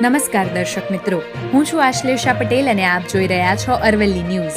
નમસ્કાર દર્શક મિત્રો, હું છું આશ્લેષા પટેલ અને આપ જોઈ રહ્યા છો અરવલ્લી ન્યૂઝ.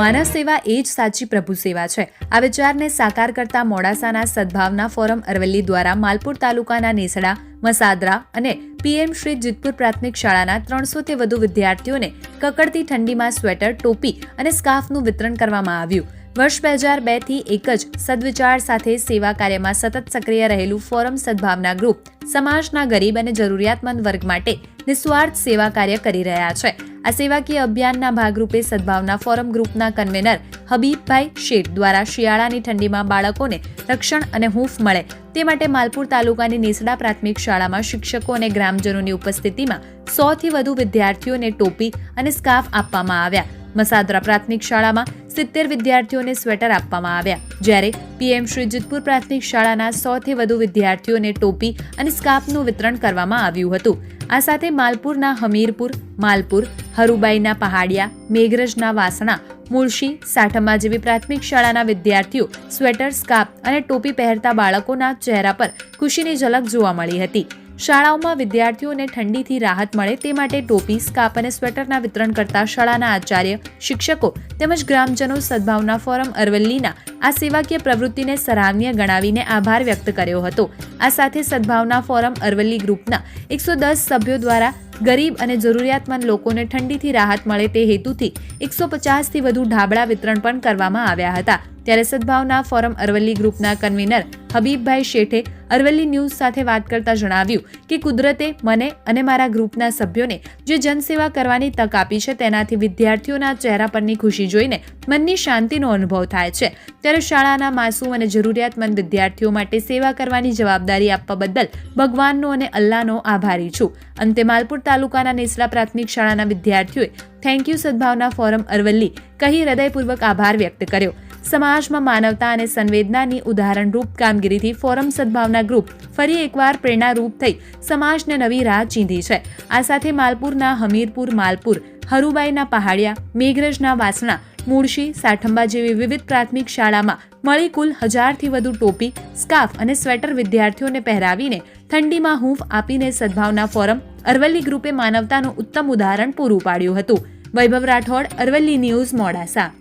માનવ સેવા એ જ સાચી પ્રભુ સેવા છે. આ વિચારને સાકાર કરતા મોડાસાના સદભાવના ફોરમ અરવલ્લી દ્વારા માલપુર તાલુકાના નેસડા, મસાદરા અને પીએમ શ્રી જીતપુર પ્રાથમિક શાળાના 300 થી વધુ વિદ્યાર્થીઓને કકડતી ઠંડીમાં સ્વેટર, ટોપી અને સ્કાર્ફનું વિતરણ કરવામાં આવ્યું. વર્ષ 2002થી એક જ સદવિચાર સાથે સેવા કાર્યમાં સતત સક્રિય રહેલું ફોરમ સદભાવના ગ્રુપ સમાજના ગરીબ અને જરૂરિયાતમંદ વર્ગ માટે નિસ્વાર્થ સેવા કાર્ય કરી રહ્યા છે. આ સેવાકીય અભિયાનના ભાગરૂપે સદભાવના ફોરમ ગ્રુપના કન્વેનર હબીબભાઈ શેઠ દ્વારા શિયાળાની ઠંડીમાં બાળકોને રક્ષણ અને હૂંફ મળે તે માટે માલપુર તાલુકાની નેસડા પ્રાથમિક શાળામાં શિક્ષકો અને ગ્રામજનોની ઉપસ્થિતિમાં 100 થી વધુ વિદ્યાર્થીઓને ટોપી અને સ્કાર્ફ આપવામાં આવ્યા. મસાદરા પ્રાથમિક શાળામાં 70 વિદ્યાર્થીઓને સ્વેટર આપવામાં આવ્યા, જ્યારે પીએમ શ્રી જીતપુર પ્રાથમિક શાળાના 100 થી વધુ વિદ્યાર્થીઓને ટોપી અને સ્કાર્ફનું વિતરણ કરવામાં આવ્યું હતું. આ સાથે માલપુરના હમીરપુર, માલપુર, હરુબાઈના પહાડિયા, મેઘરજના વાસણા, મુળશી, સાઠમ્મા જેવી પ્રાથમિક શાળાના વિદ્યાર્થીઓ સ્વેટર, સ્કાર્ફ અને ટોપી પહેરતા બાળકોના ચહેરા પર ખુશીની ઝલક જોવા મળી હતી. શાળાઓમાં વિદ્યાર્થીઓને ઠંડીથી રાહત મળે તે માટે ટોપી, સ્કાર્ફ અને સ્વેટરના વિતરણ કરતા શાળાના આચાર્ય, શિક્ષકો તેમજ ગ્રામજનો સદભાવના ફોરમ અરવલ્લીના આ સેવાકીય પ્રવૃત્તિને સરાહનીય ગણાવીને આભાર વ્યક્ત કર્યો હતો. આ સાથે સદભાવના ફોરમ અરવલ્લી ગ્રુપના 110 સભ્યો દ્વારા ગરીબ અને જરૂરિયાતમંદ લોકોને ઠંડીથી રાહત મળે તે હેતુથી 150 થી વધુ ઢાબળા વિતરણ પણ કરવામાં આવ્યા હતા. ત્યારે સદભાવના ફોરમ અરવલ્લી ગ્રુપના કન્વીનર હબીબભાઈ શેઠે અરવલ્લી ન્યૂઝ સાથે વાત કરતા જણાવ્યું કે કુદરતે મને અને મારા ગ્રુપના સભ્યોને જે જનસેવા કરવાની તક આપી છે તેનાથી વિદ્યાર્થીઓના ચહેરા પરની ખુશી જોઈને મનની શાંતિનો અનુભવ થાય છે. ત્યારે શાળાના માસૂમ અને જરૂરિયાતમંદ વિદ્યાર્થીઓ માટે સેવા કરવાની જવાબદારી આપવા બદલ ભગવાનનો અને અલ્લાહનો આભારી છું. અંતે માલપુર તાલુકાના નેસડા પ્રાથમિક શાળાના વિદ્યાર્થીઓએ થેન્ક યુ સદભાવના ફોરમ અરવલ્લી કહી હૃદયપૂર્વક આભાર વ્યક્ત કર્યો. સમાજમાં માનવતા અને સંવેદનાની ઉદાહરણરૂપ કામગીરીથી ફોરમ સદભાવના ગ્રુપ ફરી એકવાર પ્રેરણારૂપ થઈ સમાજને નવી રાહ ચીંધી છે. આ સાથે માલપુરના હમીરપુર, માલપુર, હરુબાઈના પહાડિયા, મેઘરજના વાસણા, મુળશી, સાઠમ્બા જેવી વિવિધ પ્રાથમિક શાળામાં મળી કુલ 1000 થી વધુ ટોપી, સ્કાર્ફ અને સ્વેટર વિદ્યાર્થીઓને પહેરાવીને ઠંડીમાં હૂંફ આપીને સદભાવના ફોરમ અરવલ્લી ગ્રુપે માનવતાનું ઉત્તમ ઉદાહરણ પૂરું પાડ્યું હતું. વૈભવ રાઠોડ, અરવલ્લી ન્યૂઝ, મોડાસા.